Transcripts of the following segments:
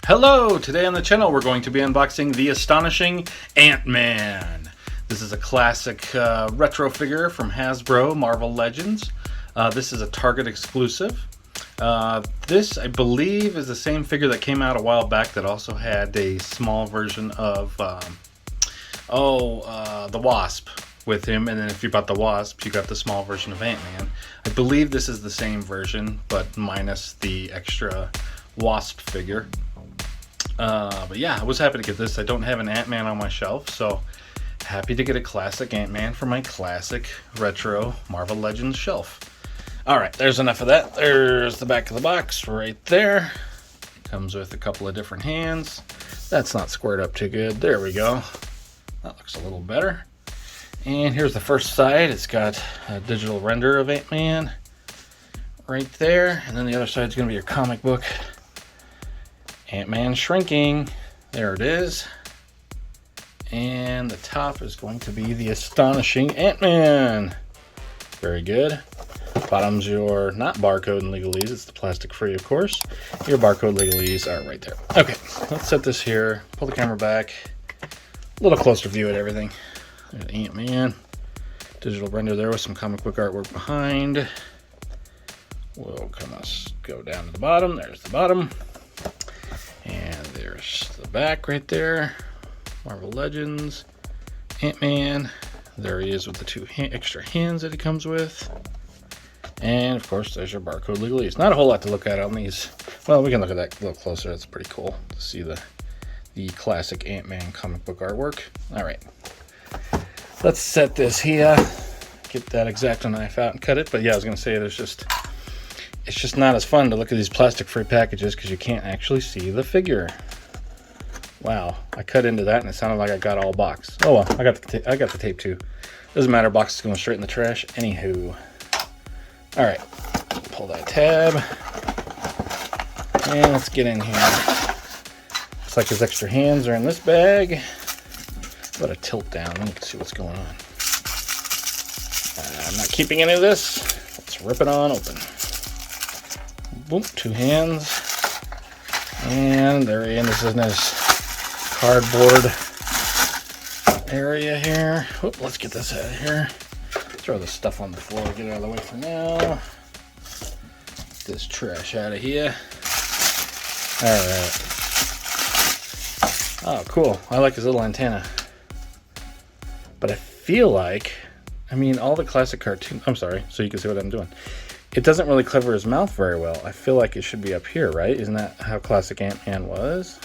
Hello! Today on the channel we're going to be unboxing the astonishing Ant-Man. This is a classic retro figure from Hasbro, Marvel Legends. This is a Target exclusive. This, I believe, is the same figure that came out a while back that also had a small version of the Wasp with him, and then if you bought the Wasp, you got the small version of Ant-Man. I believe this is the same version, but minus the extra Wasp figure. But yeah, I was happy to get this. I don't have an Ant-Man on my shelf, so happy to get a classic Ant-Man for my classic retro Marvel Legends shelf. Alright, there's enough of that. There's the back of the box right there. Comes with a couple of different hands. That's not squared up too good. There we go. That looks a little better. And here's the first side. It's got a digital render of Ant-Man right there. And then the other side is going to be your comic book. Ant-Man shrinking. There it is. And the top is going to be the astonishing Ant-Man. Very good. Bottom's your not barcode and legalese. It's the plastic free, of course. Your barcode legalese are right there. Okay, let's set this here. Pull the camera back. A little closer view at everything. There's Ant-Man. Digital render there with some comic book artwork behind. We'll kind of go down to the bottom. There's the bottom. And there's the back right there. Marvel Legends. Ant-Man. There he is with the two extra hands that he comes with. And of course, there's your barcode legalese. Not a whole lot to look at on these. Well, we can look at that a little closer. That's pretty cool to see the classic Ant-Man comic book artwork. All right. Let's set this here. Get that X-Acto knife out and cut it. But yeah, I was going to say it's just not as fun to look at these plastic-free packages because you can't actually see the figure. Wow, I cut into that and it sounded like I got all box. Oh well, I got the tape too. Doesn't matter, box is going straight in the trash. Anywho. All right, pull that tab. And let's get in here. Looks like his extra hands are in this bag. Let it tilt down and you can see what's going on. I'm not keeping any of this. Let's rip it on open. Boom, two hands. And there he is. This is in his cardboard area here. Oop, let's get this out of here. Throw this stuff on the floor, get it out of the way for now. Get this trash out of here. Alright. Oh, cool. I like his little antenna. But I feel like, I mean, all the classic cartoon, I'm sorry, so you can see what I'm doing. It doesn't really cover his mouth very well. I feel like it should be up here, right? Isn't that how classic Ant-Man was?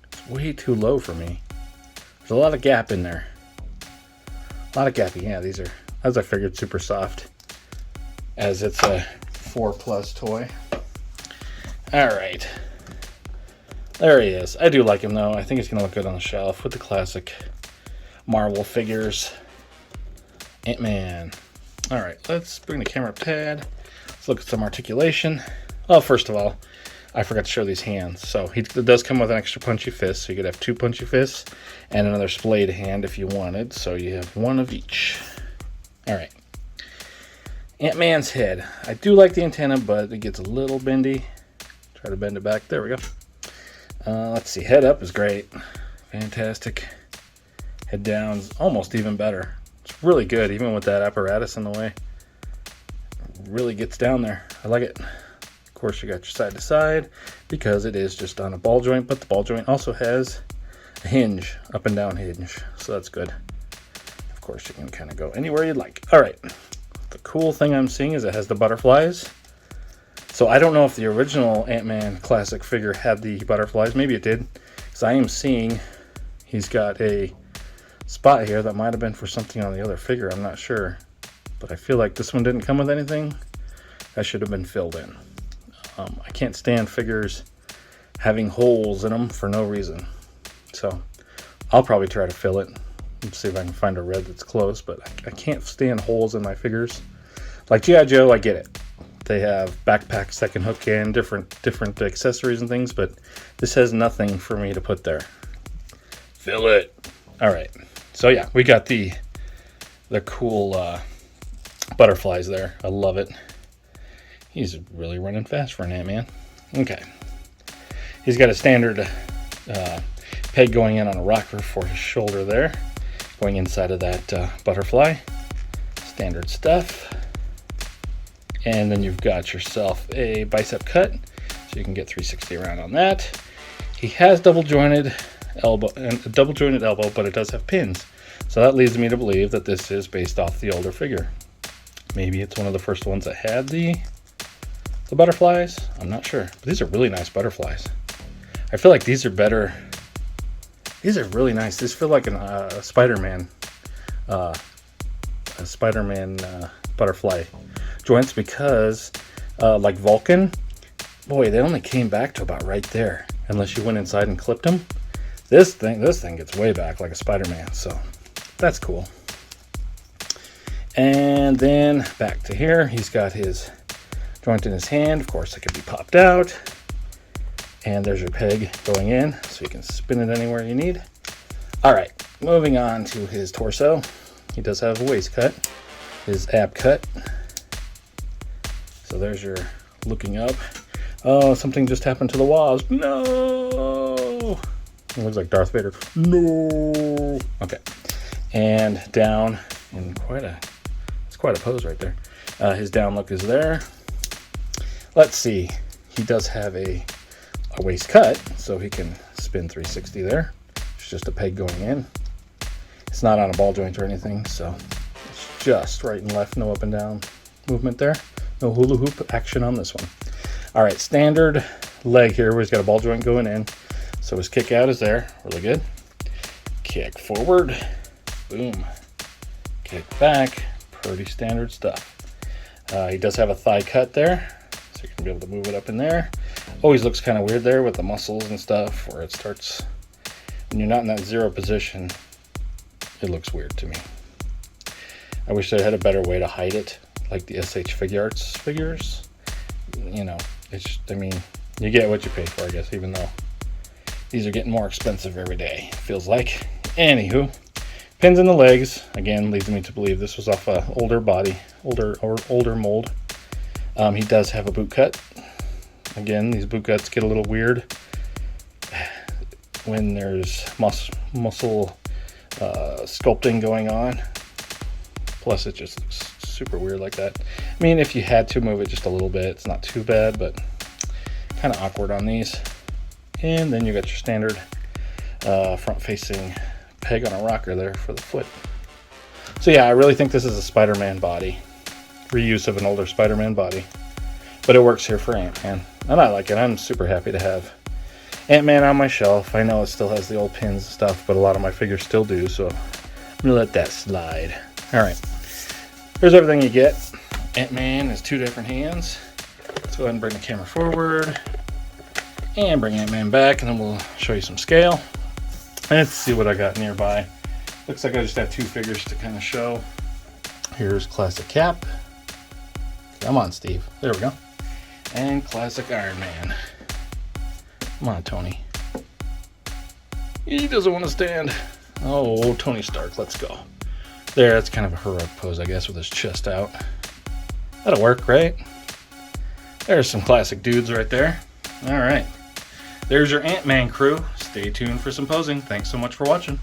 It's way too low for me. There's a lot of gap in there. A lot of gappy. Yeah, these are, as I figured, super soft. As it's a 4+ toy. Alright. There he is. I do like him, though. I think he's going to look good on the shelf with the classic Marvel figures. Ant-Man. Alright, let's bring the camera up a tad. Let's look at some articulation. Well, first of all, I forgot to show these hands. So it does come with an extra punchy fist. So you could have two punchy fists and another splayed hand if you wanted. So you have one of each. Alright. Ant-Man's head. I do like the antenna, but it gets a little bendy. Try to bend it back. There we go. Let's see. Head up is great. Fantastic. Head down is almost even better. It's really good, even with that apparatus in the way. It really gets down there. I like it. Of course, you got your side to side because it is just on a ball joint, but the ball joint also has a hinge, up and down hinge, so that's good. Of course, you can kind of go anywhere you'd like. All right. The cool thing I'm seeing is it has the butterflies. So I don't know if the original Ant-Man classic figure had the butterflies. Maybe it did, because I am seeing he's got a spot here that might have been for something on the other figure. I'm not sure, but I feel like this one didn't come with anything. That should have been filled in. I can't stand figures having holes in them for no reason, so I'll probably try to fill it and see if I can find a red that's close, but I can't stand holes in my figures. Like G.I. Joe, I get it. They have backpacks that can hook in, different accessories and things, but this has nothing for me to put there. Fill it. All right. So yeah, we got the cool butterflies there. I love it. He's really running fast for an Ant-Man. Okay. He's got a standard peg going in on a rocker for his shoulder there, going inside of that butterfly. Standard stuff. And then you've got yourself a bicep cut, so you can get 360 around on that. He has double jointed elbow, but it does have pins. So that leads me to believe that this is based off the older figure. Maybe it's one of the first ones that had the butterflies. I'm not sure. But these are really nice butterflies. I feel like these are better. These are really nice. These feel like a Spider-Man butterfly joints, because like Vulcan, boy, they only came back to about right there, unless you went inside and clipped them. This thing gets way back like a Spider-Man, so that's cool. And then back to here, he's got his joint in his hand. Of course, it can be popped out. And there's your peg going in, so you can spin it anywhere you need. All right, moving on to his torso. He does have a waist cut, his ab cut. So there's your looking up. Oh, something just happened to the wasp. No! It looks like Darth Vader. No! Okay. And down in it's quite a pose right there. His down look is there. Let's see. He does have a waist cut, so he can spin 360 there. It's just a peg going in. It's not on a ball joint or anything, so it's just right and left, no up and down movement there. No hula hoop action on this one. All right, standard leg here where he's got a ball joint going in. So his kick out is there, really good. Kick forward, boom. Kick back, pretty standard stuff. He does have a thigh cut there, so you can be able to move it up in there. Always looks kind of weird there with the muscles and stuff, where it starts, when you're not in that zero position, it looks weird to me. I wish they had a better way to hide it, like the SH Figure Arts figures. You know, it's, I mean, you get what you pay for, I guess, even though these are getting more expensive every day, it feels like. Anywho, pins in the legs, again, leads me to believe this was off a older body, older mold. He does have a boot cut. Again, these boot cuts get a little weird when there's muscle sculpting going on. Plus, it just looks super weird like that. I mean, if you had to move it just a little bit, it's not too bad, but kind of awkward on these. And then you got your standard front-facing peg on a rocker there for the foot. So yeah, I really think this is a Spider-Man body. Reuse of an older Spider-Man body. But it works here for Ant-Man. And I like it. I'm super happy to have Ant-Man on my shelf. I know it still has the old pins and stuff, but a lot of my figures still do, so I'm going to let that slide. Alright. Here's everything you get. Ant-Man is two different hands. Let's go ahead and bring the camera forward. And bring Ant-Man back, and then we'll show you some scale. Let's see what I got nearby. Looks like I just have two figures to kind of show. Here's classic Cap. Come on, Steve. There we go. And classic Iron Man. Come on, Tony. He doesn't want to stand. Oh, Tony Stark, let's go. There, that's kind of a heroic pose, I guess, with his chest out. That'll work, right? There's some classic dudes right there. All right. There's your Ant-Man crew. Stay tuned for some posing. Thanks so much for watching.